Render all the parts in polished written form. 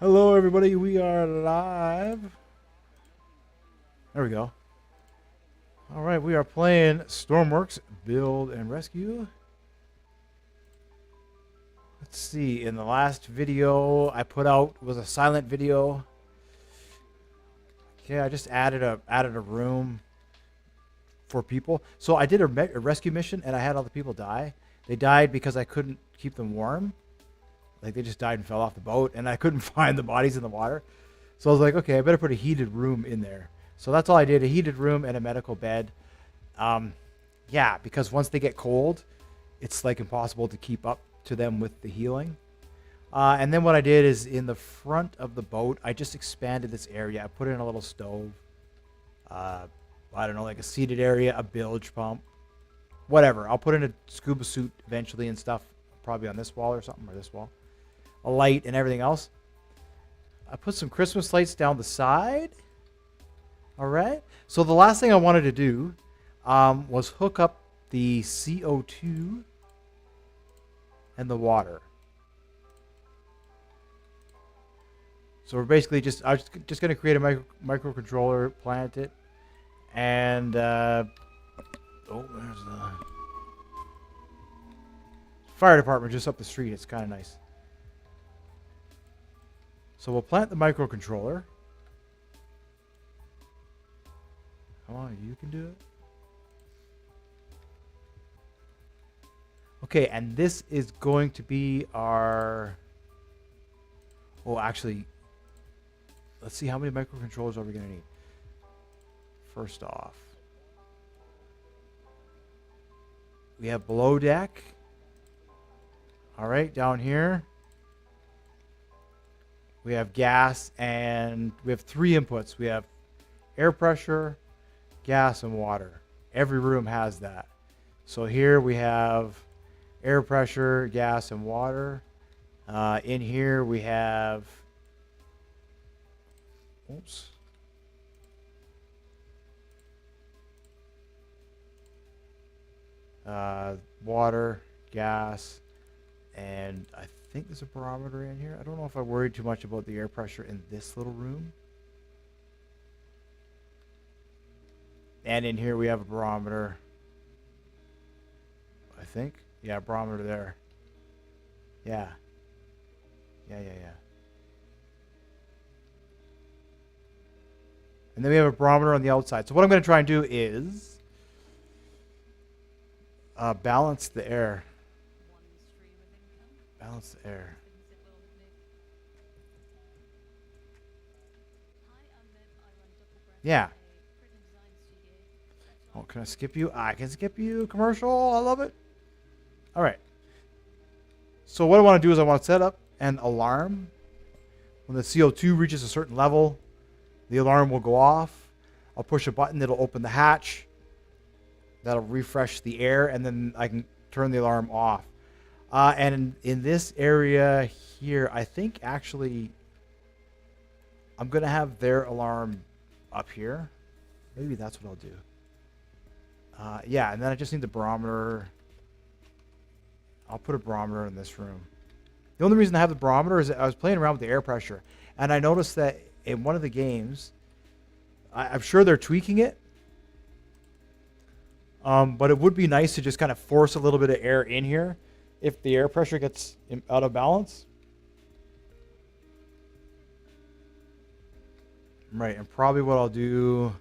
Hello, everybody. We are live. There we go. All right, we are playing Stormworks Build and Rescue. Let's see. In the last video I put out was a silent video. Okay, I just added a room for people. So I did a rescue mission and I had all the people die. They died because I couldn't keep them warm. Like they just died and fell off the boat, and I couldn't find the bodies in the water. So I was like, okay, I better put a heated room in there. So that's all I did, a heated room and a medical bed. Yeah, because once they get cold, it's like impossible to keep up to them with the healing. And then what I did is in the front of the boat, I just expanded this area. I put in a little stove. I don't know, like a seated area, a bilge pump, whatever. I'll put in a scuba suit eventually and stuff, probably on this wall or something, or this wall. A light and everything else. I put some Christmas lights down the side. All right. So the last thing I wanted to do was hook up the CO2 and the water. So we're basically I'm just going to create a microcontroller, plant it, and oh, there's the fire department just up the street. It's kind of nice. So we'll plant the microcontroller. Come on, you can do it. Okay, and this is going to be our... Oh, actually, let's see how many microcontrollers are we going to need. First off, we have below deck. All right, down here. We have gas, and we have three inputs. We have air pressure, gas, and water. Every room has that. So here we have air pressure, gas, and water. In here we have... Oops. Water, gas, and I think there's a barometer in here. I don't know if I worried too much about the air pressure in this little room. And in here we have a barometer. I think. Yeah, barometer there. Yeah. Yeah. And then we have a barometer on the outside. So what I'm going to try and do is balance the air. Balance the air. Yeah. Oh, can I skip you? I can skip you. Commercial. I love it. All right. So what I want to do is I want to set up an alarm. When the CO2 reaches a certain level, the alarm will go off. I'll push a button. It'll open the hatch. That'll refresh the air, and then I can turn the alarm off. And in this area here, I think actually I'm going to have their alarm up here. Maybe that's what I'll do. Yeah, and then I just need the barometer. I'll put a barometer in this room. The only reason I have the barometer is that I was playing around with the air pressure, and I noticed that in one of the games, I'm sure they're tweaking it, but it would be nice to just kind of force a little bit of air in here if the air pressure gets out of balance. Right, and probably what I'll do...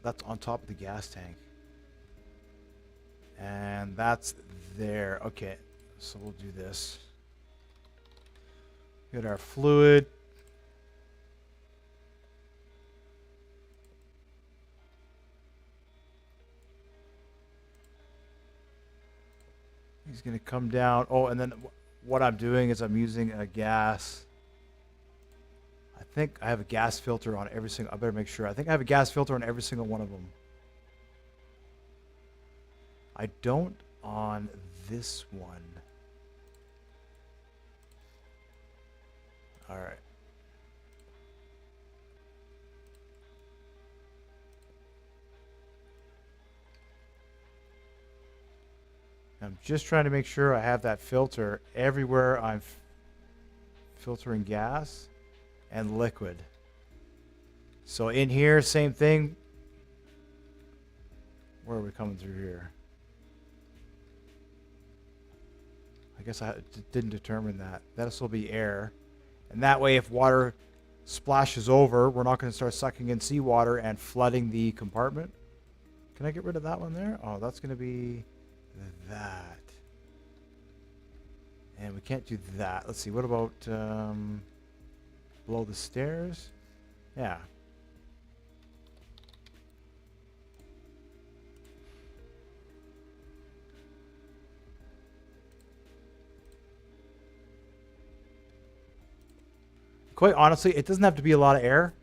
That's on top of the gas tank. And that's there. Okay, so we'll do this. Get our fluid. He's going to come down. Oh, and then what I'm doing is I'm using a gas. I think I have a gas filter on every single... I better make sure. I think I have a gas filter on every single one of them. I don't on this one. All right. I'm just trying to make sure I have that filter everywhere I'm filtering gas and liquid. So in here, same thing. Where are we coming through here? I guess I didn't determine that. This will be air. And that way, if water splashes over, we're not going to start sucking in seawater and flooding the compartment. Can I get rid of that one there? Oh, that's going to be that. And we can't do that. Let's see. What about below the stairs? Yeah. Quite honestly, it doesn't have to be a lot of air.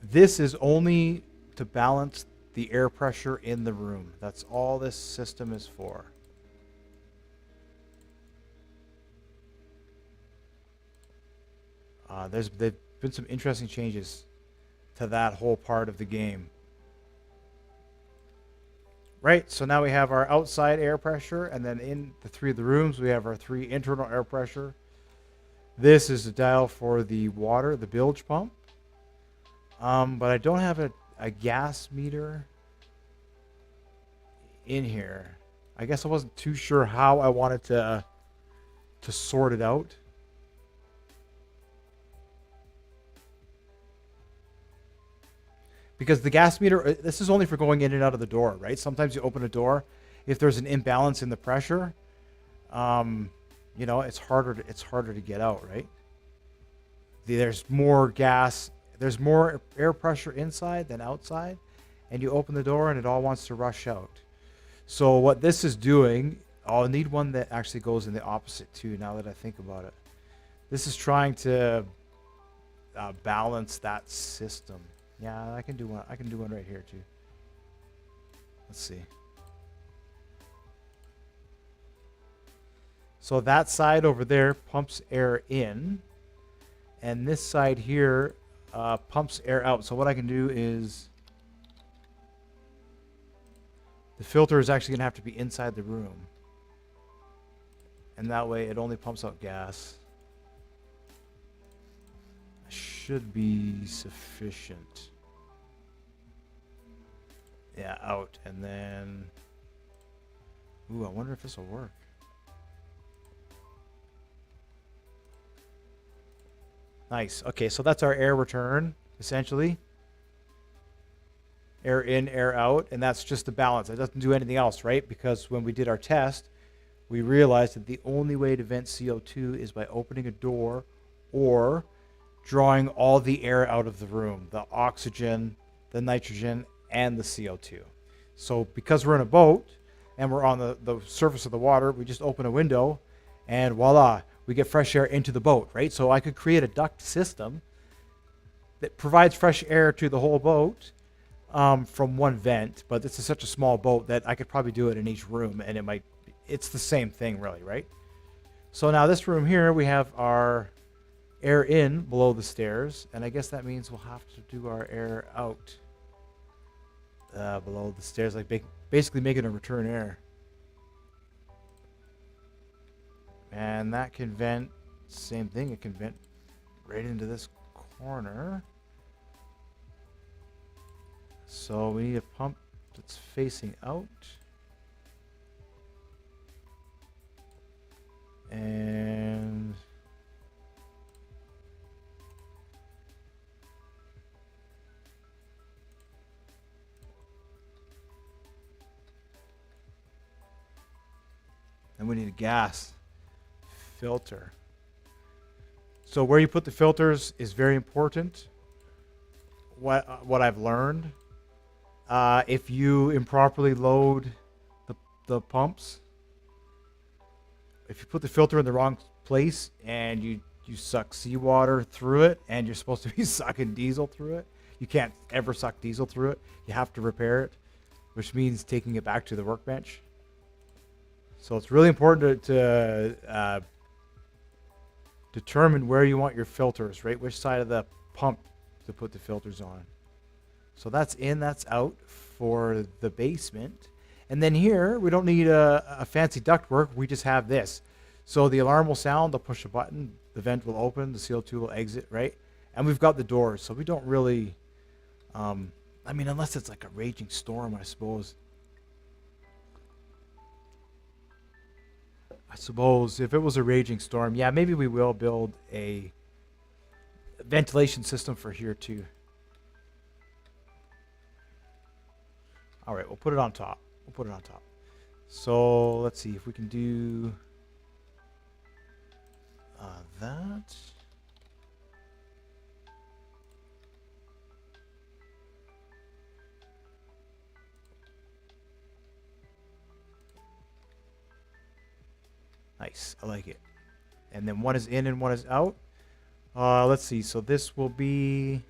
This is only to balance the air pressure in the room. That's all this system is for. There's been some interesting changes to that whole part of the game. Right, so now we have our outside air pressure, and then in the three of the rooms, we have our 3 internal air pressure. This is the dial for the water, the bilge pump. But I don't have a gas meter in here. I guess I wasn't too sure how I wanted to sort it out. Because the gas meter, this is only for going in and out of the door, right? Sometimes you open a door, if there's an imbalance in the pressure, you know, it's harder to get out, right? There's more gas, there's more air pressure inside than outside, and you open the door and it all wants to rush out. So what this is doing, I'll need one that actually goes in the opposite too, now that I think about it. This is trying to balance that system. Yeah, I can do one. I can do one right here too. Let's see. So that side over there pumps air in, and this side here pumps air out. So what I can do is the filter is actually going to have to be inside the room, and that way it only pumps out gas. Should be sufficient. Yeah, out, and then ooh, I wonder if this will work. Nice. Okay, so that's our air return essentially. Air in, air out, and that's just the balance. It doesn't do anything else, right? Because when we did our test, we realized that the only way to vent CO2 is by opening a door or drawing all the air out of the room, the oxygen, the nitrogen, and the CO2. So because we're in a boat and we're on the surface of the water, we just open a window and voila, we get fresh air into the boat, right? So I could create a duct system that provides fresh air to the whole boat from one vent, but this is such a small boat that I could probably do it in each room, and it's the same thing really, right? So now this room here, we have our air in below the stairs, and I guess that means we'll have to do our air out below the stairs, like basically making a return air. And that can vent, same thing, it can vent right into this corner. So we need a pump that's facing out. And then we need a gas filter. So where you put the filters is very important. What I've learned, if you improperly load the pumps, if you put the filter in the wrong place and you suck seawater through it, and you're supposed to be sucking diesel through it, you can't ever suck diesel through it. You have to repair it, which means taking it back to the workbench. So it's really important to determine where you want your filters, right? Which side of the pump to put the filters on. So that's in, that's out for the basement. And then here, we don't need a fancy ductwork. We just have this. So the alarm will sound, they'll push a button, the vent will open, the CO2 will exit, right? And we've got the doors, so we don't really, I mean, unless it's like a raging storm, I suppose. I suppose if it was a raging storm, yeah, maybe we will build a ventilation system for here too. All right, we'll put it on top. We'll put it on top. So let's see if we can do that. Nice, I like it. And then one is in and one is out. Let's see, so this will be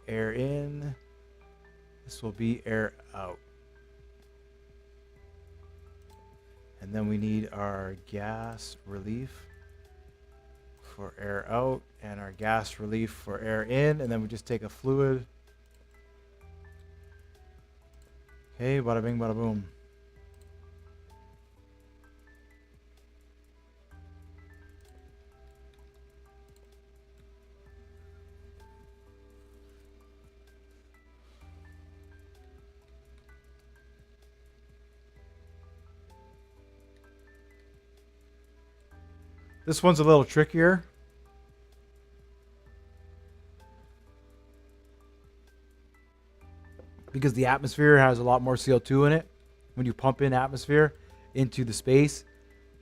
air in. This will be air out. And then we need our gas relief for air out and our gas relief for air in. And then we just take a fluid. Okay, bada bing, bada boom. This one's a little trickier. Because the atmosphere has a lot more CO2 in it. When you pump in atmosphere into the space,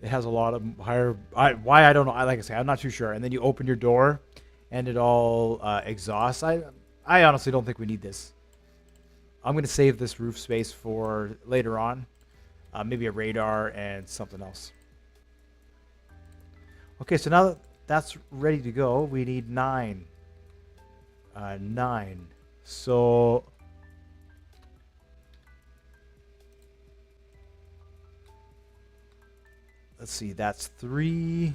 it has a lot of higher... why, I don't know. Like I say, I'm not too sure. And then you open your door and it all exhausts. I honestly don't think we need this. I'm going to save this roof space for later on. Maybe a radar and something else. Okay, so now that that's ready to go, we need 9. 9. So let's see, that's 3.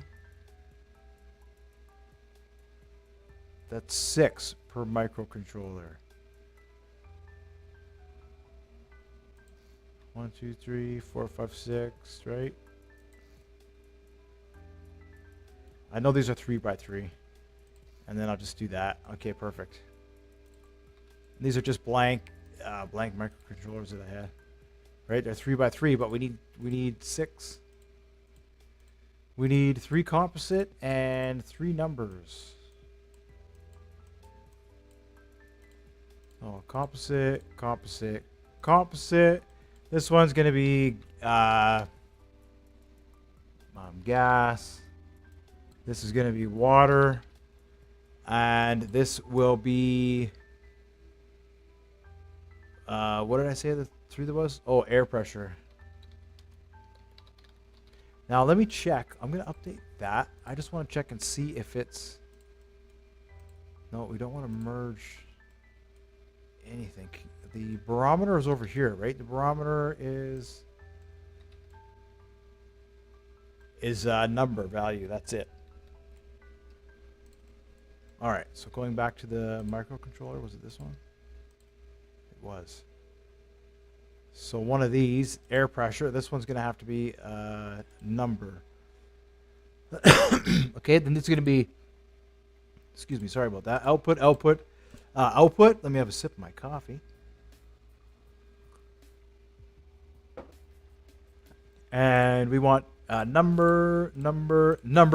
That's 6 per microcontroller. 1, 2, 3, 4, 5, 6, right? I know these are 3 by 3. And then I'll just do that. Okay, perfect. And these are just blank microcontrollers that I had. Right? They're 3 by 3, but we need 6. We need 3 composite and 3 numbers. Oh, composite, composite, composite. This one's gonna be gas. This is going to be water. And this will be... what did I say the 3 that was? Oh, air pressure. Now, let me check. I'm going to update that. I just want to check and see if it's... No, we don't want to merge anything. The barometer is over here, right? The barometer is number value. That's it. All right, so going back to the microcontroller, was it this one? It was. So one of these, air pressure, this one's going to have to be number. Okay, then it's going to be, excuse me, sorry about that. Output, output, output. Let me have a sip of my coffee. And we want number,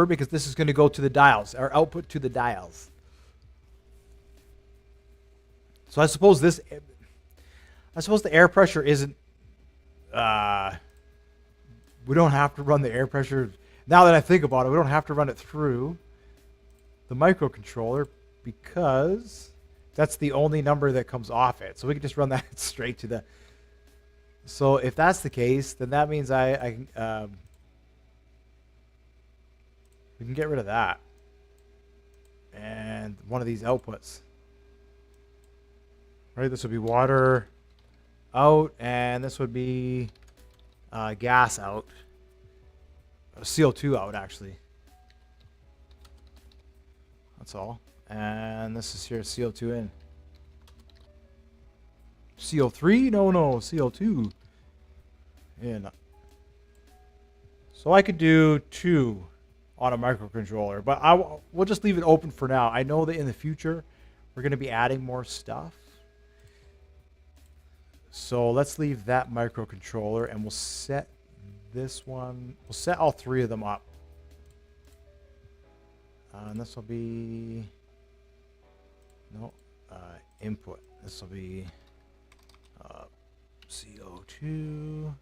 because this is going to go to the dials, our output to the dials. So I suppose the air pressure isn't, we don't have to run the air pressure. Now that I think about it, we don't have to run it through the microcontroller because that's the only number that comes off it. So we can just run that straight to the, so if that's the case, then that means we can get rid of that. And one of these outputs. Right, this would be water out, and this would be gas out. CO2 out, actually. That's all. And this is here CO2 in. CO3? No, CO2 in. So I could do 2 on a microcontroller, but we'll just leave it open for now. I know that in the future we're going to be adding more stuff. So let's leave that microcontroller, and we'll set this one. We'll set all 3 of them up. And this will be input. This will be CO2,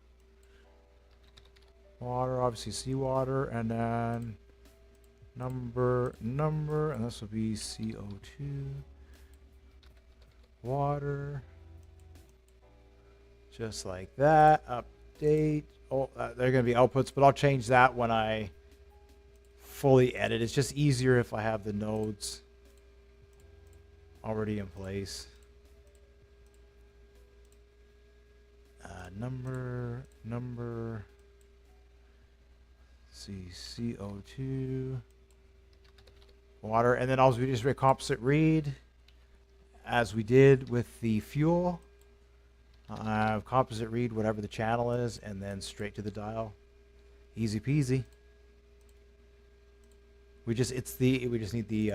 water, obviously seawater, and then number, and this will be CO2, water, just like that. Update. Oh, they're going to be outputs, but I'll change that when I fully edit. It's just easier if I have the nodes already in place. Number, see, CO2, water, and then also we just composite read as we did with the fuel. Composite read whatever the channel is, and then straight to the dial. Easy peasy. We just need the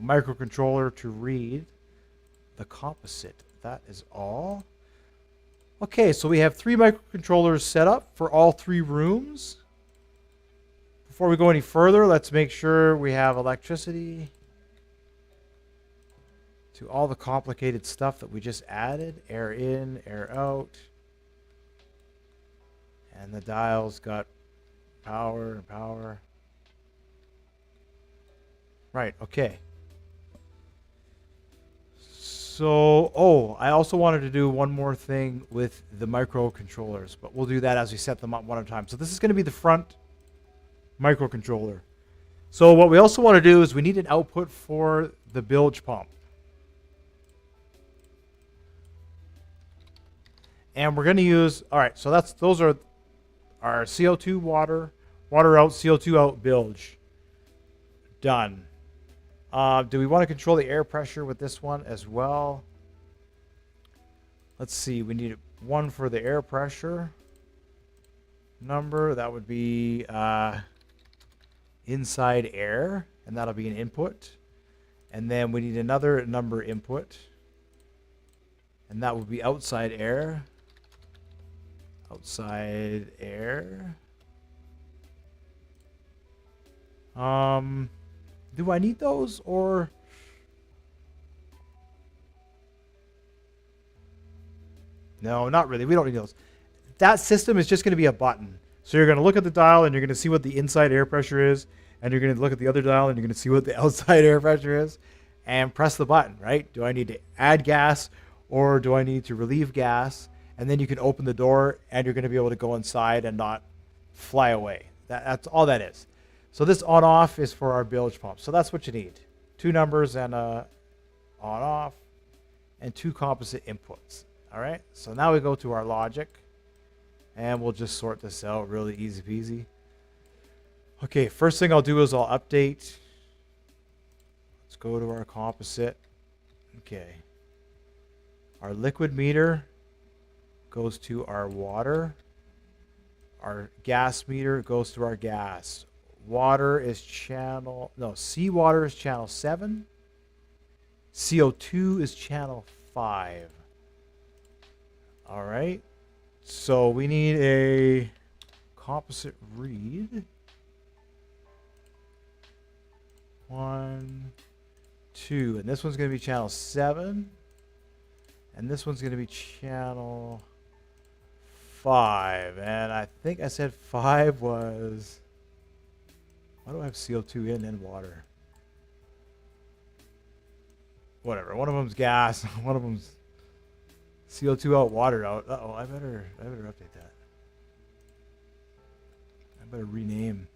microcontroller to read the composite. That is all. Okay, so we have 3 microcontrollers set up for all 3 rooms. Before we go any further, let's make sure we have electricity to all the complicated stuff that we just added. Air in, air out. And the dial's got power and power. Right, okay. So, I also wanted to do one more thing with the microcontrollers, but we'll do that as we set them up one at a time. So this is going to be the front microcontroller. So what we also want to do is we need an output for the bilge pump. And we're going to use, all right, so those are our CO2 water out, CO2 out bilge. Done. Do we want to control the air pressure with this one as well? Let's see. We need 1 for the air pressure number. That would be inside air, and that'll be an input. And then we need another number input, and that would be outside air. Outside air. Do I need those, or no, not really. We don't need those. That system is just going to be a button. So you're going to look at the dial and you're going to see what the inside air pressure is, and you're going to look at the other dial and you're going to see what the outside air pressure is, and press the button, right? Do I need to add gas, or do I need to relieve gas? And then you can open the door and you're going to be able to go inside and not fly away. That's all that is. So this on-off is for our bilge pump. So that's what you need. 2 numbers and a on-off, and 2 composite inputs. All right. So now we go to our logic, and we'll just sort this out really easy peasy. Okay. First thing I'll do is I'll update. Let's go to our composite. Okay. Our liquid meter goes to our water. Our gas meter goes to our gas. Water is seawater is channel 7. CO2 is channel 5. All right. So we need a composite read. 1, 2. And this one's going to be channel 7. And this one's going to be channel 5. And I think I said 5 was... Why do I have CO2 in and water? Whatever. One of them's gas. One of them's CO2 out, water out. Uh-oh, I better update that. I better rename.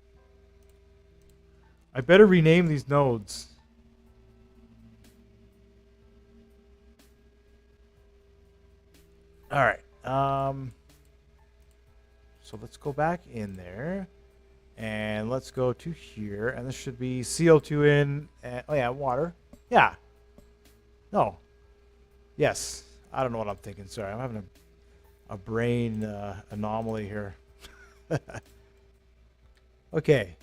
I better rename these nodes. All right. So let's go back in there. And let's go to here, and this should be CO2 in, and, oh yeah, water. Yeah. No. Yes. I don't know what I'm thinking. Sorry, I'm having a brain anomaly here. Okay.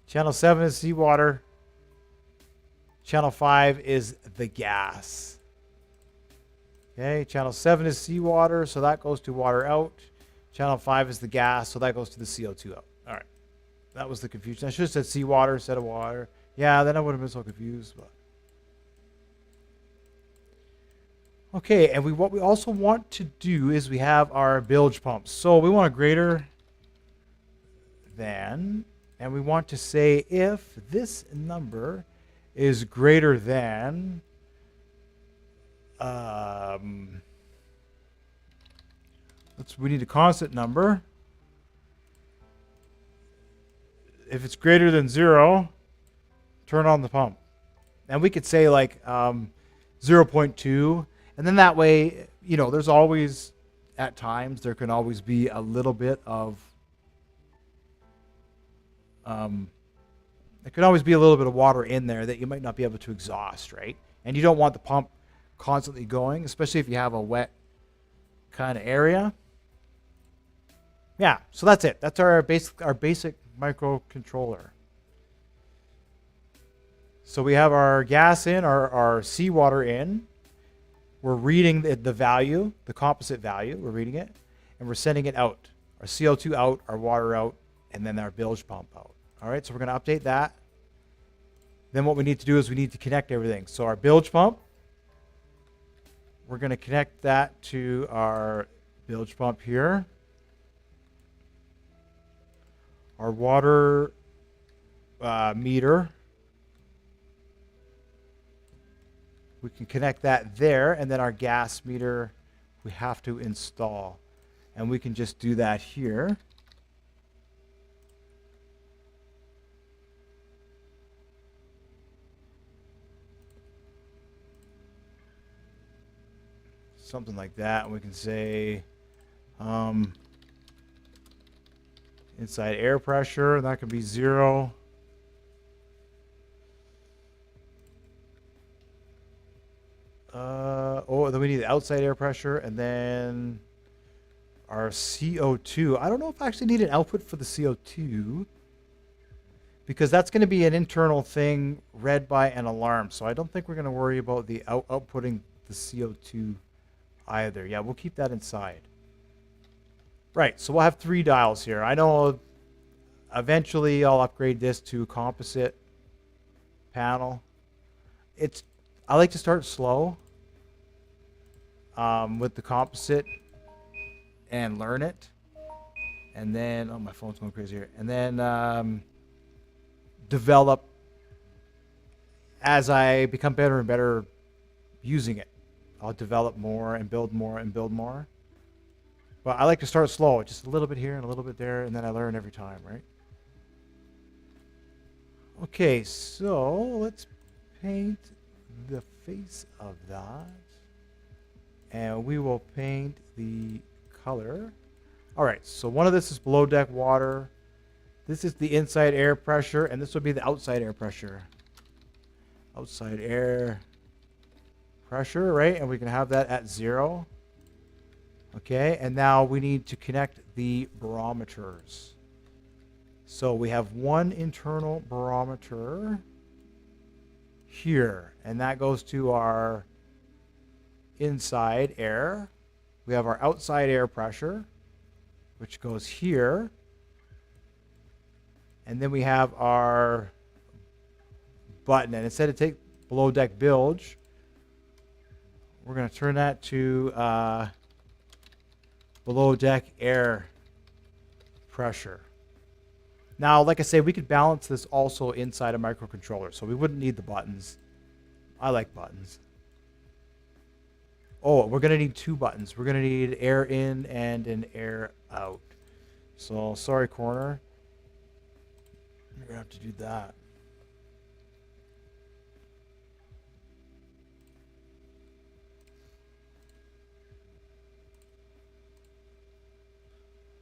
Channel 7 is seawater. Channel 5 is the gas. Okay, channel 7 is seawater, so that goes to water out. Channel 5 is the gas, so that goes to the CO2 out. All right. That was the confusion. I should have said seawater instead of water. Yeah, then I would have been so confused. But. Okay, and what we also want to do is we have our bilge pumps. So we want a greater than, and we want to say if this number is greater than we need a constant number. If it's greater than 0, turn on the pump. And we could say like 0.2, and then that way, you know, there's always, at times, there can always be a little bit of there could always be a little bit of water in there that you might not be able to exhaust, right? And you don't want the pump constantly going, especially if you have a wet kind of area. Yeah, so that's it. That's our basic microcontroller. So we have our gas in, our seawater in. We're reading the value, the composite value. We're reading it, and we're sending it out. Our CO2 out, our water out, and then our bilge pump out. All right, so we're going to update that. Then what we need to do is we need to connect everything. So our bilge pump, we're going to connect that to our bilge pump here. Our water meter, we can connect that there, and then our gas meter we have to install. And we can just do that here. Something like that, and we can say inside air pressure, and that could be 0. Then we need the outside air pressure, and then our CO2. I don't know if I actually need an output for the CO2, because that's going to be an internal thing read by an alarm. So I don't think we're going to worry about the outputting the CO2 either. Yeah, we'll keep that inside. Right, so we'll have 3 dials here. I know eventually I'll upgrade this to a composite panel. I like to start slow with the composite and learn it. And then, oh, my phone's going crazy here. And then develop as I become better and better using it. I'll develop more and build more and build more. But I like to start slow, just a little bit here and a little bit there, and then I learn every time, right? Okay, so let's paint the face of that. And we will paint the color. All right, so one of this is below deck water. This is the inside air pressure, and this would be the outside air pressure. Outside air pressure, right? And we can have that at 0. Okay, and now we need to connect the barometers. So we have one internal barometer here, and that goes to our inside air. We have our outside air pressure, which goes here. And then we have our button, and instead of take below deck bilge, we're going to turn that to below deck air pressure. Now, like I say, we could balance this also inside a microcontroller, so we wouldn't need the buttons. I like buttons. Oh, we're going to need 2 buttons. We're going to need air in and an air out. So, sorry, corner. You're going to have to do that.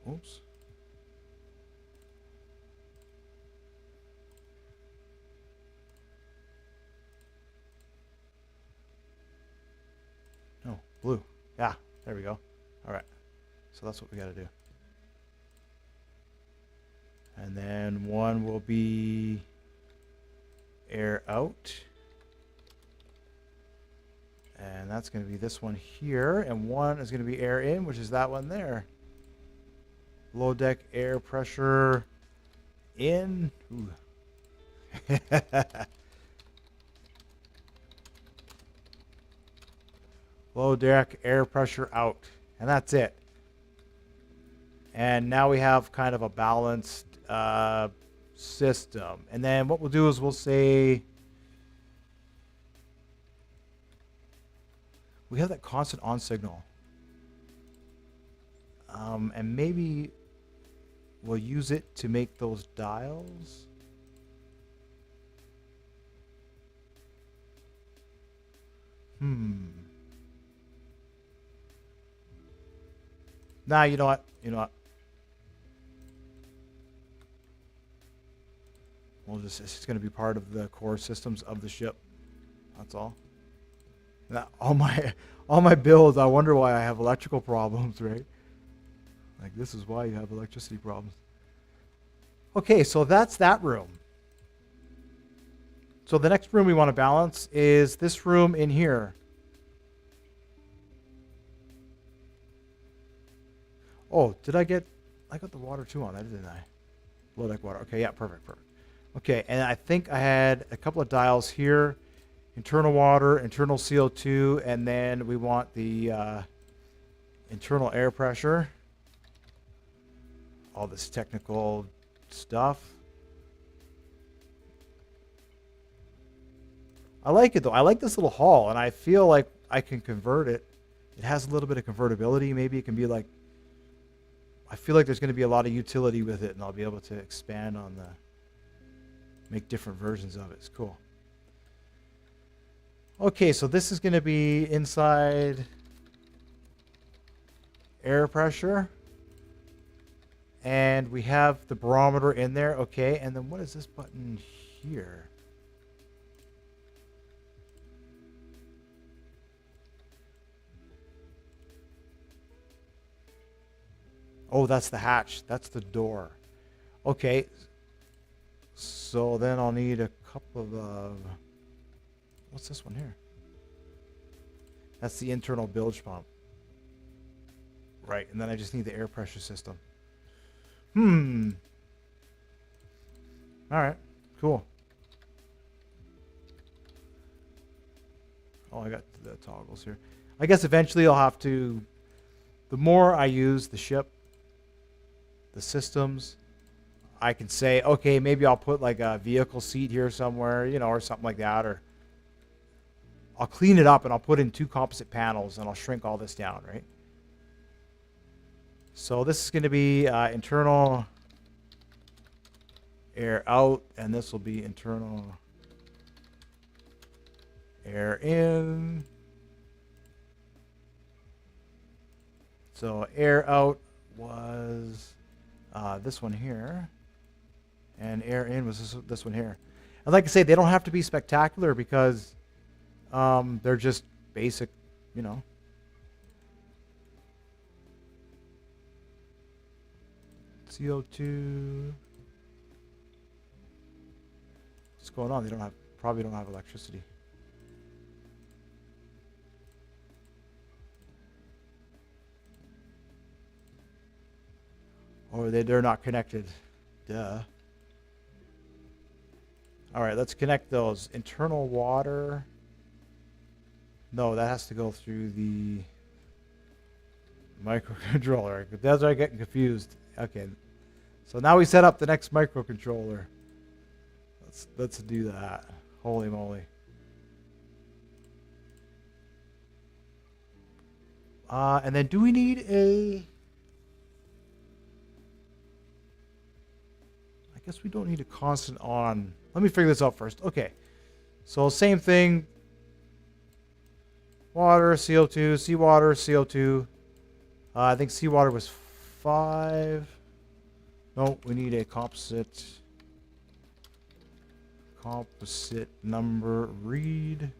Oops. blue. Yeah, there we go. All right. So that's what we got to do. And then one will be air out. And that's going to be this one here. And one is going to be air in, which is that one there. Low deck air pressure in. Ooh. Low deck air pressure out. And that's it. And now we have kind of a balanced system. And then what we'll do is we'll say we have that constant on signal. And maybe we'll use it to make those dials. Nah, you know what? You know what? It's just going to be part of the core systems of the ship. That's all. Now, all my builds, I wonder why I have electrical problems, right? Like, this is why you have electricity problems. Okay, so that's that room. So the next room we want to balance is this room in here. Oh, I got the water too on that, didn't I? Low deck water. Okay, yeah, perfect. Okay, and I think I had a couple of dials here. Internal water, internal CO2, and then we want the internal air pressure. All this technical stuff. I like it though. I like this little hall, and I feel like I can convert it. It has a little bit of convertibility. Maybe it can be like, I feel like there's going to be a lot of utility with it, and I'll be able to expand on make different versions of it. It's cool. Okay, so this is going to be inside air pressure. And we have the barometer in there. Okay, and then what is this button here? Oh, that's the hatch. That's the door. Okay. So then I'll need a couple of... what's this one here? That's the internal bilge pump. Right, and then I just need the air pressure system. Alright, cool. Oh, I got the toggles here. I guess eventually I'll have to... the more I use the ship, the systems, I can say, okay, maybe I'll put like a vehicle seat here somewhere, you know, or something like that, or I'll clean it up and I'll put in 2 composite panels and I'll shrink all this down, right? So this is going to be internal air out, and this will be internal air in. So air out was this one here, and air in was this one here. And like I say, they don't have to be spectacular because they're just basic, you know. CO2. What's going on? They probably don't have electricity. Or they're not connected. Duh. All right, let's connect those. Internal water. No, that has to go through the microcontroller. That's why I'm getting confused. Okay. So now we set up the next microcontroller. Let's do that. Holy moly. And then do we need a... I guess we don't need a constant on. Let me figure this out first. Okay. So same thing. Water, CO2, seawater, CO2. I think seawater was 5. No, we need a composite number read.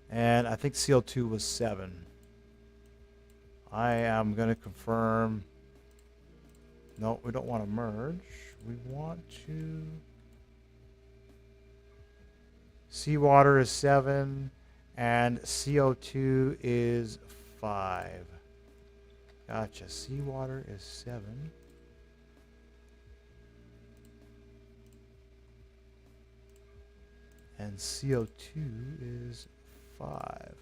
And I think CO2 was 7. I am going to confirm. No, we don't want to merge. We want to... Seawater is 7, and CO2 is 5. Gotcha. Seawater is 7. And CO2 is 5.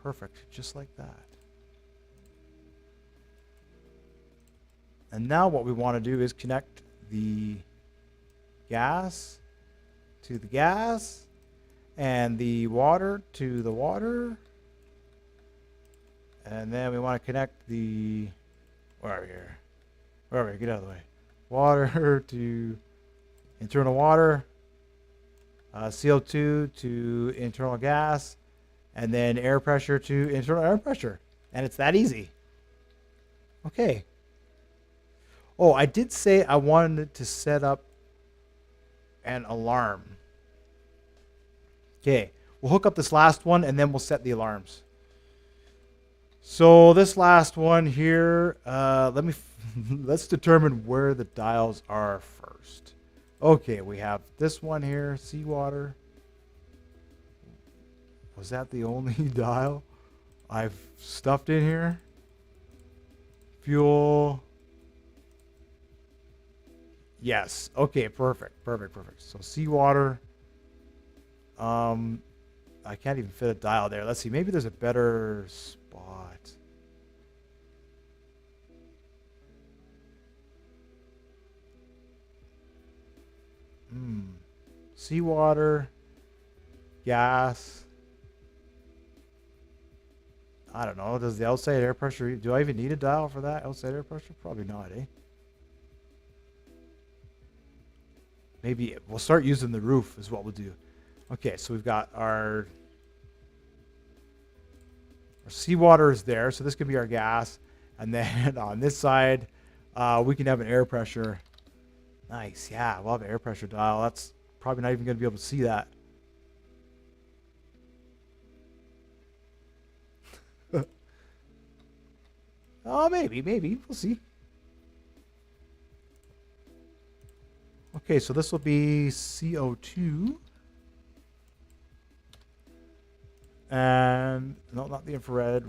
Perfect. Just like that. And now what we want to do is connect the gas to the gas and the water to the water. And then we want to connect the... Where are we here? Where are we? Get out of the way. Water to internal water. CO2 to internal gas. And then air pressure to internal air pressure. And it's that easy. Okay. Oh, I did say I wanted to set up an alarm. Okay, we'll hook up this last one and then we'll set the alarms. So this last one here, let's determine where the dials are first. Okay, we have this one here, seawater. Was that the only dial I've stuffed in here? Fuel. Yes. Okay, perfect. So seawater. I can't even fit a dial there. Let's see. Maybe there's a better spot. Seawater. Gas. I don't know. Does the outside air pressure... Do I even need a dial for that? Outside air pressure? Probably not, eh? Maybe we'll start using the roof is what we'll do. Okay, so we've got our seawater is there. So this could be our gas. And then on this side, we can have an air pressure. Nice. Yeah, we'll have an air pressure dial. That's probably not even going to be able to see that. Oh, maybe. We'll see. Okay, so this will be CO2. And, no, not the infrared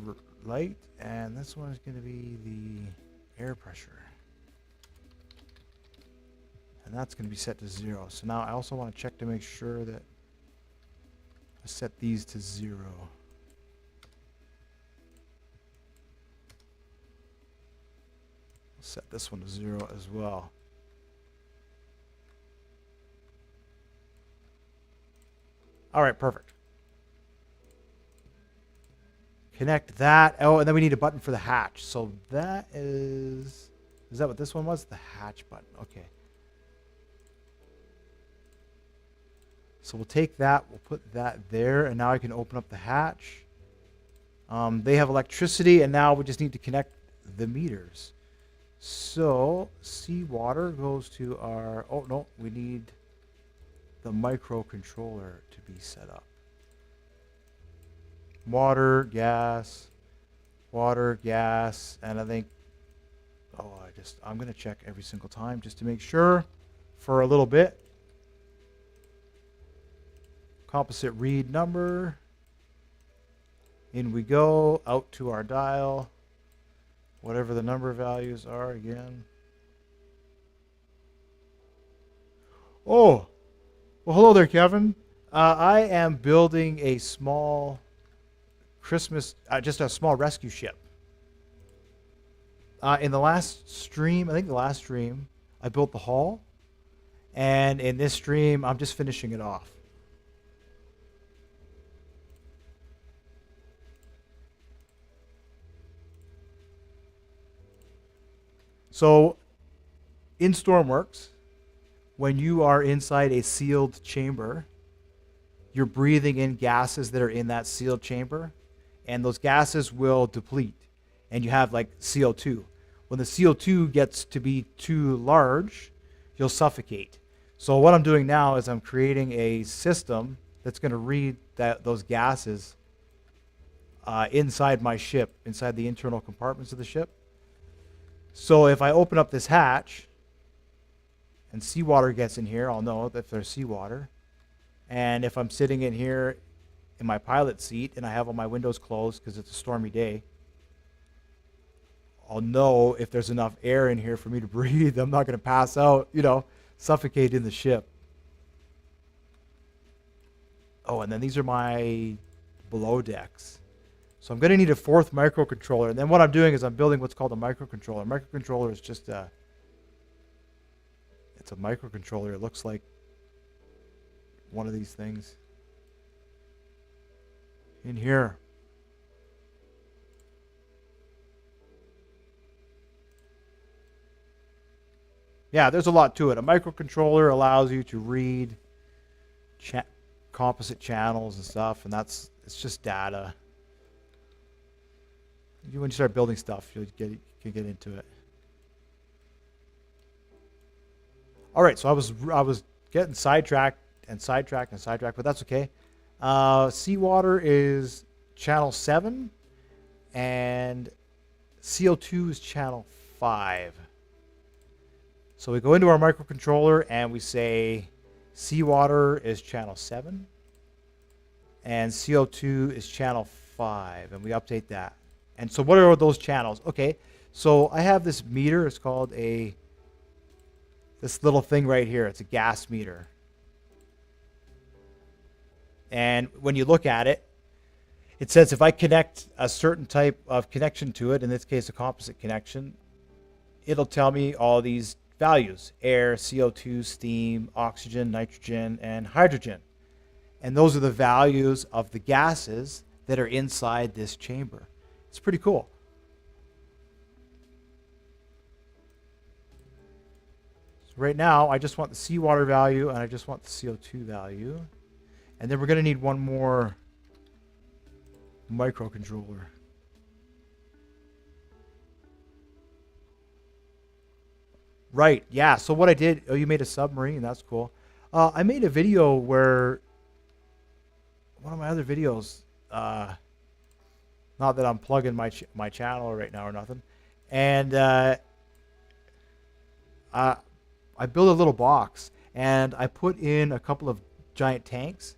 light. And this one is going to be the air pressure. And that's going to be set to 0. So now I also want to check to make sure that I set these to 0. Set this one to 0 as well. All right, perfect. Connect that. Oh, and then we need a button for the hatch. So that is that what this one was? The hatch button. Okay. So we'll take that. We'll put that there. And now I can open up the hatch. They have electricity. And now we just need to connect the meters. So seawater goes to our... Oh, no. We need the microcontroller to be set up. Water, gas, and I think, I'm going to check every single time just to make sure for a little bit. Composite read number. In we go, out to our dial. Whatever the number values are again. Oh, well, hello there, Kevin. I am building a small just a small rescue ship. In the last stream, I built the hull. And in this stream, I'm just finishing it off. So, in Stormworks, when you are inside a sealed chamber, you're breathing in gases that are in that sealed chamber. And those gases will deplete, and you have like CO2. When the CO2 gets to be too large, you'll suffocate. So what I'm doing now is I'm creating a system that's going to read those gases inside my ship, inside the internal compartments of the ship. So if I open up this hatch and seawater gets in here, I'll know that there's seawater. And if I'm sitting in here in my pilot seat and I have all my windows closed because it's a stormy day, I'll know if there's enough air in here for me to breathe. I'm not going to pass out, suffocate in the ship. Oh, and then these are my below decks. So I'm going to need a fourth microcontroller. And then what I'm doing is I'm building what's called a microcontroller. A microcontroller is just it's a microcontroller. It looks like one of these things. In here. Yeah, there's a lot to it. A microcontroller allows you to read composite channels and stuff, and it's just data. When you start building stuff, you can get into it. All right, so I was getting sidetracked, but that's okay. Seawater is channel 7, and CO2 is channel 5. So we go into our microcontroller and we say seawater is channel 7 and CO2 is channel 5, and we update that. And so what are those channels? Okay, so I have this meter. It's called this little thing right here. It's a gas meter. And when you look at it, it says if I connect a certain type of connection to it, in this case a composite connection, it'll tell me all these values: air, CO2, steam, oxygen, nitrogen, and hydrogen. And those are the values of the gases that are inside this chamber. It's pretty cool. So right now, I just want the seawater value and I just want the CO2 value. And then we're going to need one more microcontroller. Right, yeah. So what I did, you made a submarine. That's cool. I made a video where, one of my other videos, not that I'm plugging my channel right now or nothing, and I built a little box, and I put in a couple of giant tanks,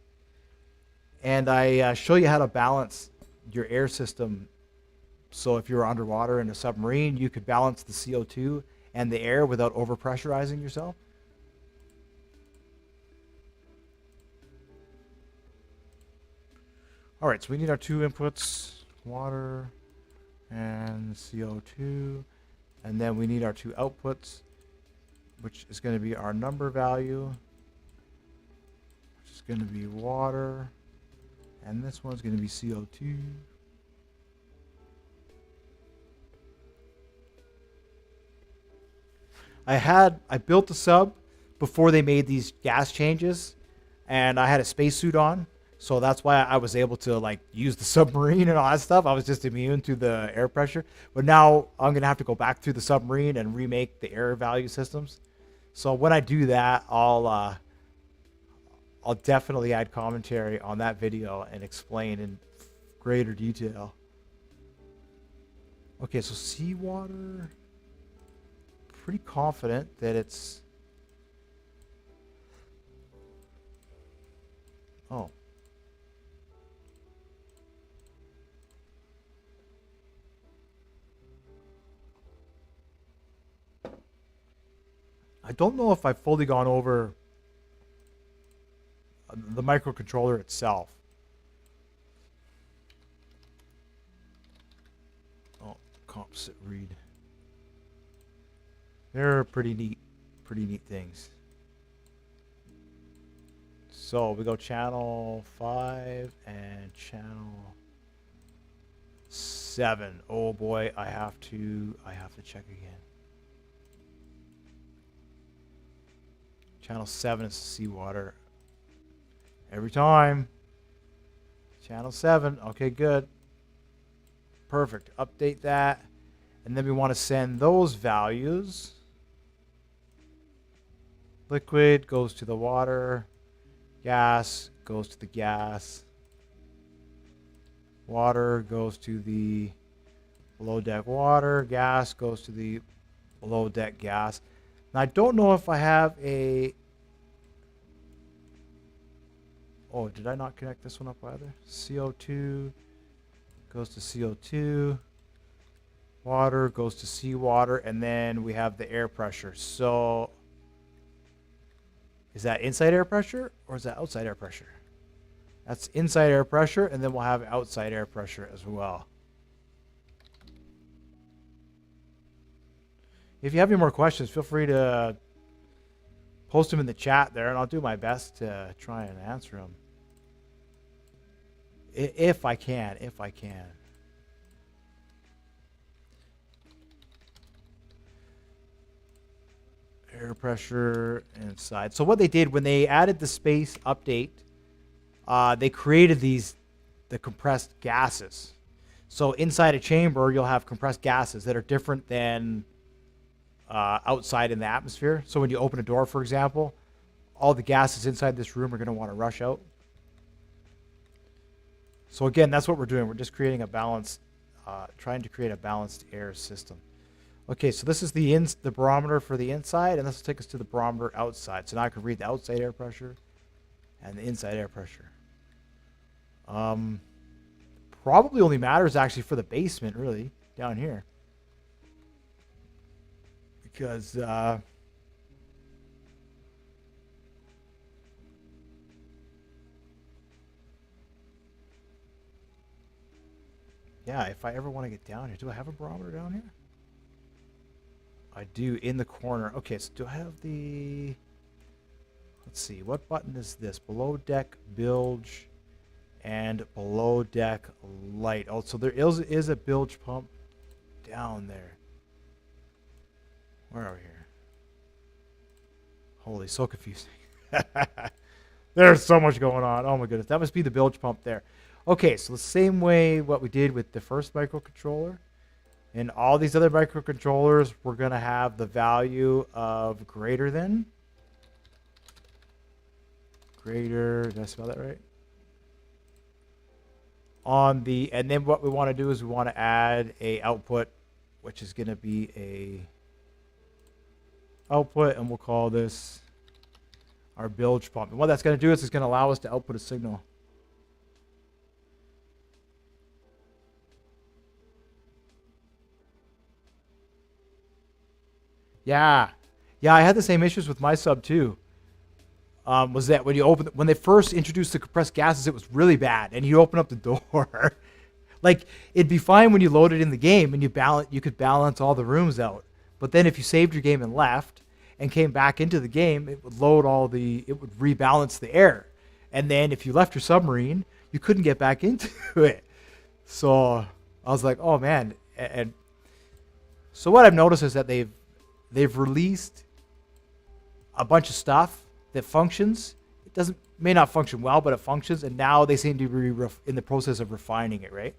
and I show you how to balance your air system. So if you're underwater in a submarine, you could balance the CO2 and the air without overpressurizing yourself. All right, so we need our two inputs, water and CO2, and then we need our two outputs, which is going to be our number value, which is going to be water, and this one's going to be CO2. I built the sub before they made these gas changes, and I had a spacesuit on, so that's why I was able to use the submarine and all that stuff. I was just immune to the air pressure, but now I'm gonna have to go back through the submarine and remake the air value systems. So when I do that, I'll definitely add commentary on that video and explain in greater detail. Okay, so seawater. Pretty confident that it's... Oh. I don't know if I've fully gone over the microcontroller itself. Oh, composite read. They're pretty neat things. So we go channel 5 and channel 7. Oh boy, I have to check again. Channel 7 is seawater. Every time. Channel 7. Okay, good. Perfect. Update that. And then we want to send those values. Liquid goes to the water. Gas goes to the gas. Water goes to the below deck water. Gas goes to the below deck gas. Now I don't know if I have a... Oh, did I not connect this one up either? CO2 goes to CO2. Water goes to seawater. And then we have the air pressure. So is that inside air pressure or is that outside air pressure? That's inside air pressure, and then we'll have outside air pressure as well. If you have any more questions, feel free to post them in the chat there, and I'll do my best to try and answer them. If I can. Air pressure inside. So what they did when they added the space update, they created the compressed gases. So inside a chamber, you'll have compressed gases that are different than outside in the atmosphere. So when you open a door, for example, all the gases inside this room are going to want to rush out. So again, that's what we're doing. We're just creating a balanced, trying to create a balanced air system. Okay, so this is the barometer for the inside, and this will take us to the barometer outside. So now I can read the outside air pressure and the inside air pressure. Probably only matters actually for the basement, really, down here. Because, yeah, if I ever want to get down here, do I have a barometer down here? I do, in the corner. Okay, so do I have the... Let's see, what button is this? Below deck bilge and below deck light. Oh, so there is a bilge pump down there. Where are we here? Holy, so confusing. There's so much going on. Oh my goodness, that must be the bilge pump there. Okay, so the same way what we did with the first microcontroller, and all these other microcontrollers, we're going to have the value of greater than. Greater, did I spell that right? On the, and then what we want to do is we want to add a output, which is going to be a output, and we'll call this our bilge pump. And what that's going to do is it's going to allow us to output a signal. Yeah, I had the same issues with my sub too. Was that when they first introduced the compressed gases, it was really bad, and you open up the door, like it'd be fine when you load it in the game and you could balance all the rooms out, but then if you saved your game and left and came back into the game, it would rebalance the air, and then if you left your submarine, you couldn't get back into it. So I was like, oh man, and so what I've noticed is that they've released a bunch of stuff that functions. It may not function well, but it functions, and now they seem to be in the process of refining it, right?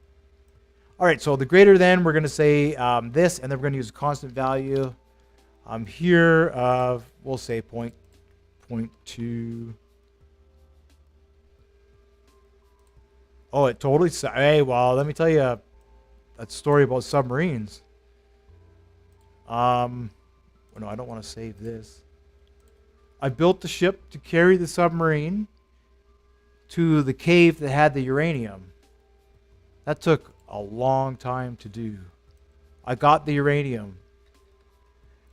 All right, so the greater than, we're going to say this, and then we're going to use a constant value. Here, we'll say 0.2. Oh, it totally... Hey, well, let me tell you a story about submarines. No, I don't want to save this. I built the ship to carry the submarine to the cave that had the uranium. That took a long time to do. I got the uranium.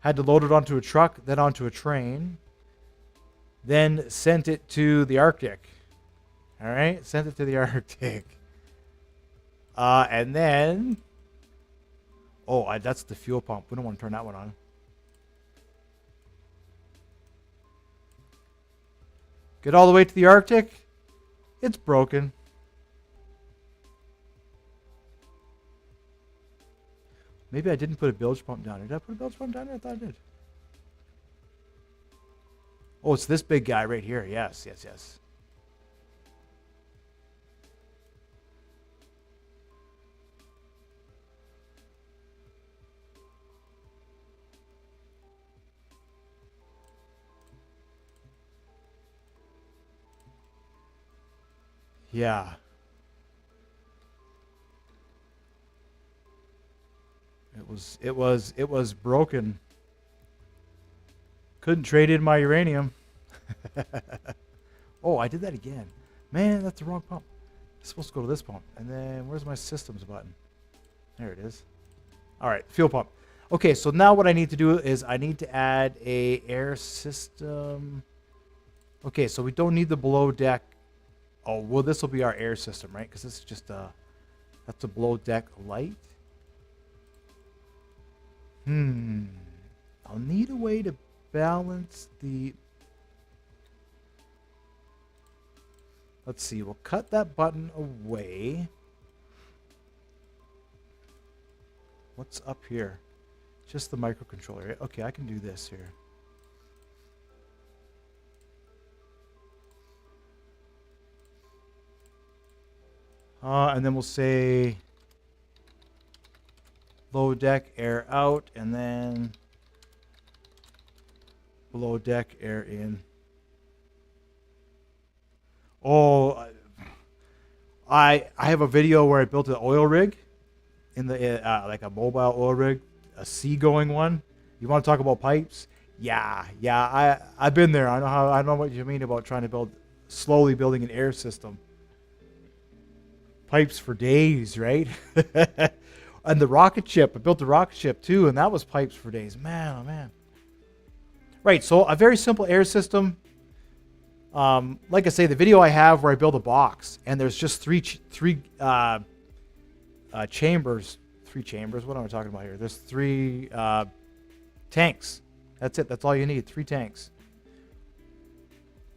Had to load it onto a truck, then onto a train. Then sent it to the Arctic. All right? Sent it to the Arctic. And then... Oh, that's the fuel pump. We don't want to turn that one on. Get all the way to the Arctic. It's broken. Maybe I didn't put a bilge pump down here. Did I put a bilge pump down here? I thought I did. Oh, it's this big guy right here. Yes. Yeah. It was broken. Couldn't trade in my uranium. Oh, I did that again. Man, that's the wrong pump. It's supposed to go to this pump. And then where's my systems button? There it is. All right, fuel pump. Okay, so now what I need to do is I need to add a air system. Okay, so we don't need the below deck. Oh, well, this will be our air system, right? Because this is just that's a below deck light. I'll need a way to balance the... Let's see, we'll cut that button away. What's up here? Just the microcontroller, right? Okay, I can do this here. And then we'll say low deck, air out, and then below deck, air in. Oh, I have a video where I built an oil rig in the like a mobile oil rig, a seagoing one. You want to talk about pipes? Yeah. I've been there. I know what you mean about trying to slowly building an air system. Pipes for days, right? And the rocket ship. I built the rocket ship too, and that was pipes for days. Man, oh man. Right, so a very simple air system. Like I say, the video I have where I build a box, and there's just three chambers. 3 chambers. What am I talking about here? There's 3 tanks. That's it. That's all you need. 3 tanks.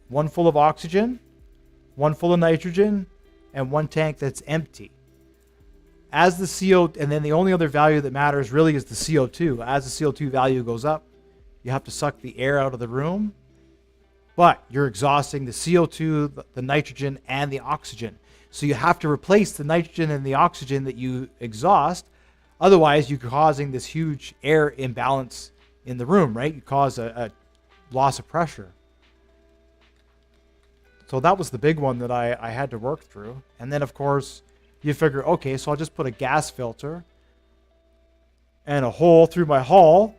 1 full of oxygen, 1 full of nitrogen, and 1 tank that's empty. As the CO, and then the only other value that matters really is the CO2. As the CO2 value goes up, you have to suck the air out of the room, but you're exhausting the CO2, the nitrogen, and the oxygen. So you have to replace the nitrogen and the oxygen that you exhaust. Otherwise, you're causing this huge air imbalance in the room, right? You cause a loss of pressure. So that was the big one that I had to work through. And then, of course, you figure, okay, so I'll just put a gas filter and a hole through my hull,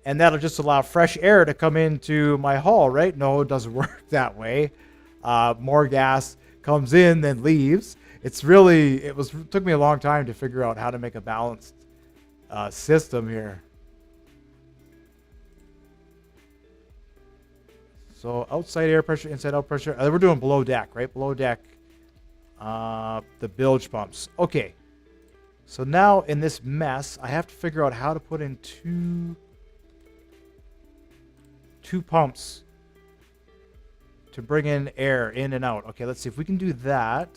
and that'll just allow fresh air to come into my hull, right? No, it doesn't work that way. More gas comes in than leaves. It took me a long time to figure out how to make a balanced system here. So outside air pressure, inside out pressure. We're doing below deck, right? Below deck, the bilge pumps. Okay. So now in this mess, I have to figure out how to put in two pumps to bring in air in and out. Okay, let's see if we can do that.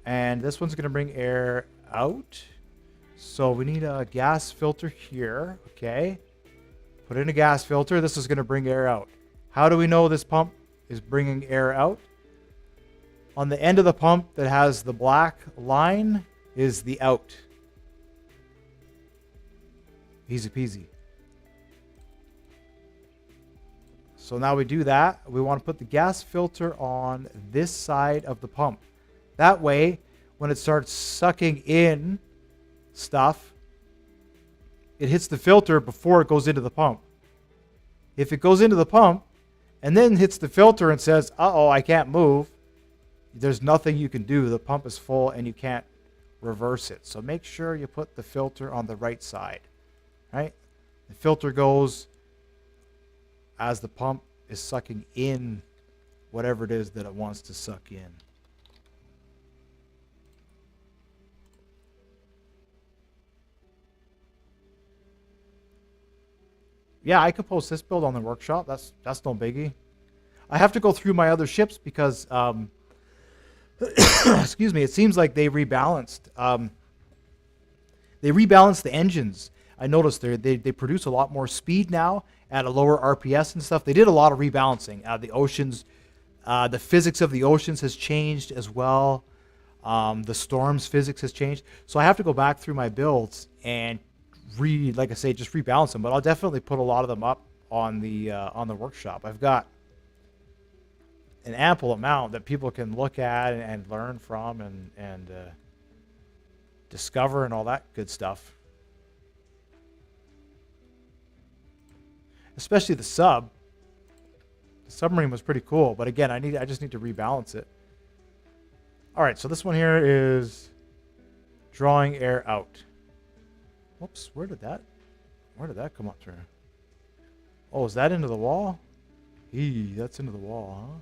And this one's going to bring air out. So we need a gas filter here. Okay. Put in a gas filter. This is going to bring air out. How do we know this pump is bringing air out? On the end of the pump that has the black line is the out. Easy peasy. So now we do that. We want to put the gas filter on this side of the pump. That way, when it starts sucking in stuff, it hits the filter before it goes into the pump. If it goes into the pump and then hits the filter and says, uh-oh, I can't move, there's nothing you can do. The pump is full and you can't reverse it. So make sure you put the filter on the right side, right? The filter goes as the pump is sucking in whatever it is that it wants to suck in. Yeah, I could post this build on the workshop. That's no biggie. I have to go through my other ships because, excuse me, it seems like they rebalanced. They rebalanced the engines. I noticed they produce a lot more speed now at a lower RPS and stuff. They did a lot of rebalancing. The oceans, the physics of the oceans has changed as well. The storm's physics has changed. So I have to go back through my builds and like I say, just rebalance them. But I'll definitely put a lot of them up on the workshop. I've got an ample amount that people can look at and learn from and discover and all that good stuff. especially the sub. The submarine was pretty cool, but again, I just need to rebalance it. All right, so this one here is drawing air out. Whoops, where did that come up through? Oh, is that into the wall? That's into the wall,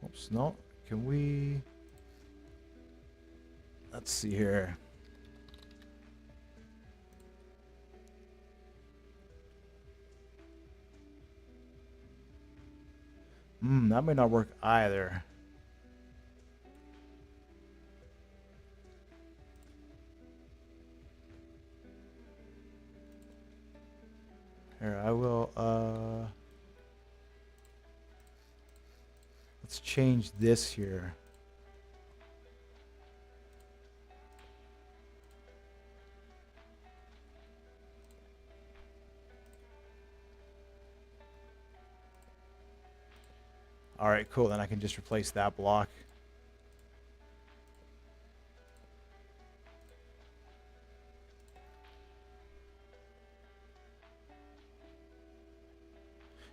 huh? Oops, no. Can we... Let's see here. That may not work either. Here, I will, let's change this here. All right, cool. Then I can just replace that block.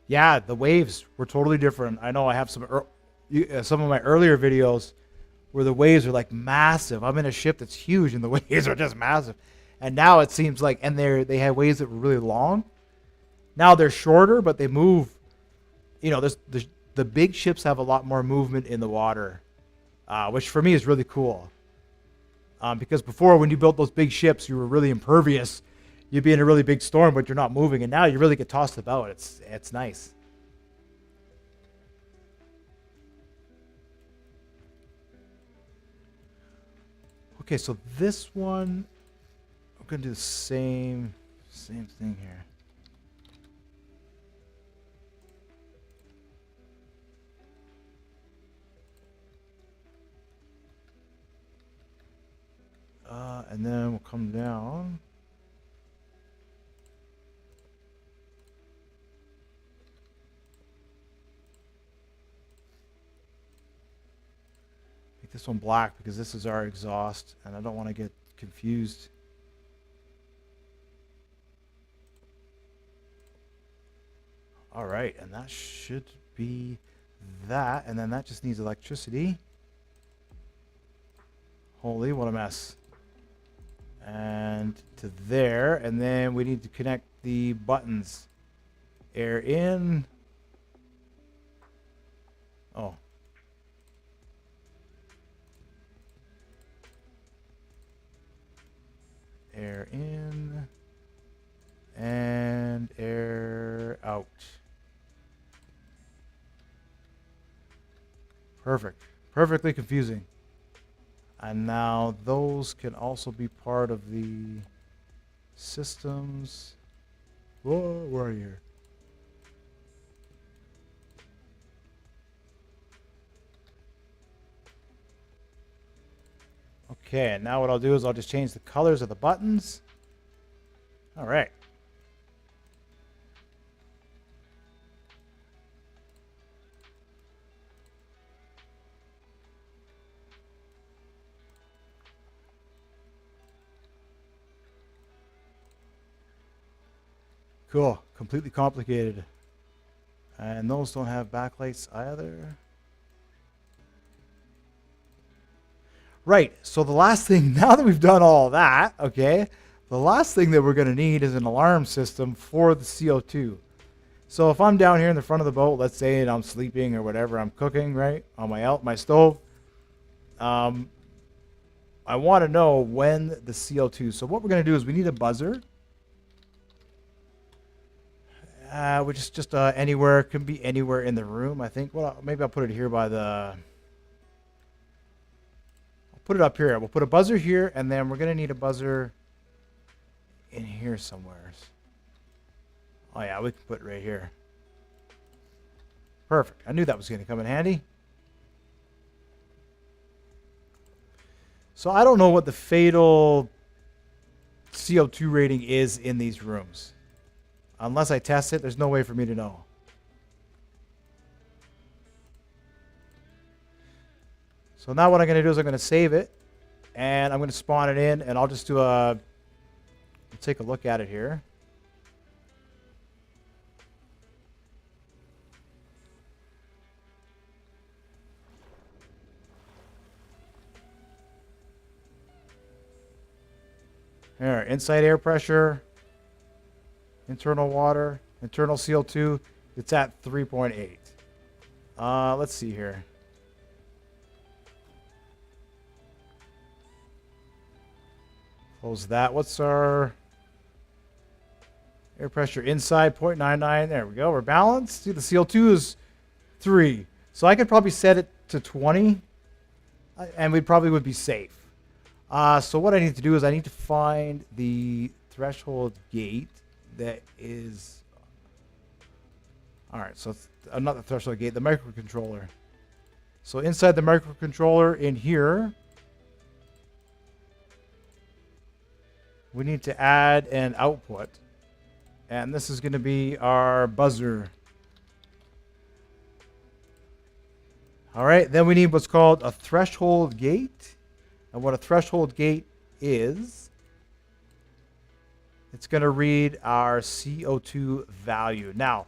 Yeah, the waves were totally different. I know I have some of my earlier videos where the waves are like massive. I'm in a ship that's huge and the waves are just massive. And now it seems like, and they had waves that were really long. Now they're shorter, but they move. You know, the big ships have a lot more movement in the water, which for me is really cool. Because before, when you built those big ships, you were really impervious. You'd be in a really big storm, but you're not moving. And now you really get tossed about. It's nice. Okay, so this one, I'm going to do the same thing here. And then we'll come down. Make this one black because this is our exhaust and I don't want to get confused. All right, and that should be that. And then that just needs electricity. Holy, what a mess. And to there, and then we need to connect the buttons. Air in. Oh. Air in. And air out. Perfect. Perfectly confusing. And now those can also be part of the systems. Whoa, where are you? Okay, and now what I'll do is I'll just change the colors of the buttons. All right. Cool. Completely complicated. And those don't have backlights either. Right. So the last thing, now that we've done all that, okay, the last thing that we're going to need is an alarm system for the CO2. So if I'm down here in the front of the boat, let's say, and I'm sleeping or whatever, I'm cooking, right, on my stove, I want to know when the CO2. So what we're going to do is we need a buzzer. Which is just anywhere, can be anywhere in the room, I think. Well, maybe I'll put it here by the... I'll put it up here. We'll put a buzzer here, and then we're going to need a buzzer in here somewhere. Oh, yeah, we can put it right here. Perfect. I knew that was going to come in handy. So I don't know what the fatal CO2 rating is in these rooms. Unless I test it, there's no way for me to know. So now what I'm going to do is I'm going to save it. And I'm going to spawn it in. And I'll just do a... Take a look at it here. Here, inside air pressure, internal water, internal CO2. It's at 3.8. Let's see here. Close that. What's our air pressure inside? 0.99. There we go. We're balanced. See, the CO2 is 3. So I could probably set it to 20, and we probably would be safe. So what I need to do is I need to find the threshold gate that is... All right, so it's not the threshold gate, the microcontroller. So inside the microcontroller in here, we need to add an output. And this is going to be our buzzer. All right, then we need what's called a threshold gate. And what a threshold gate is, it's going to read our CO2 value. Now,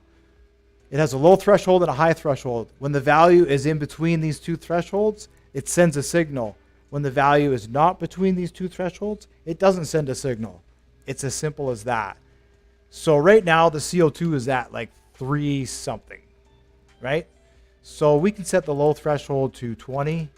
it has a low threshold and a high threshold. When the value is in between these two thresholds, it sends a signal. When the value is not between these two thresholds, it doesn't send a signal. It's as simple as that. So right now, the CO2 is at like 3 something, right? So we can set the low threshold to 20.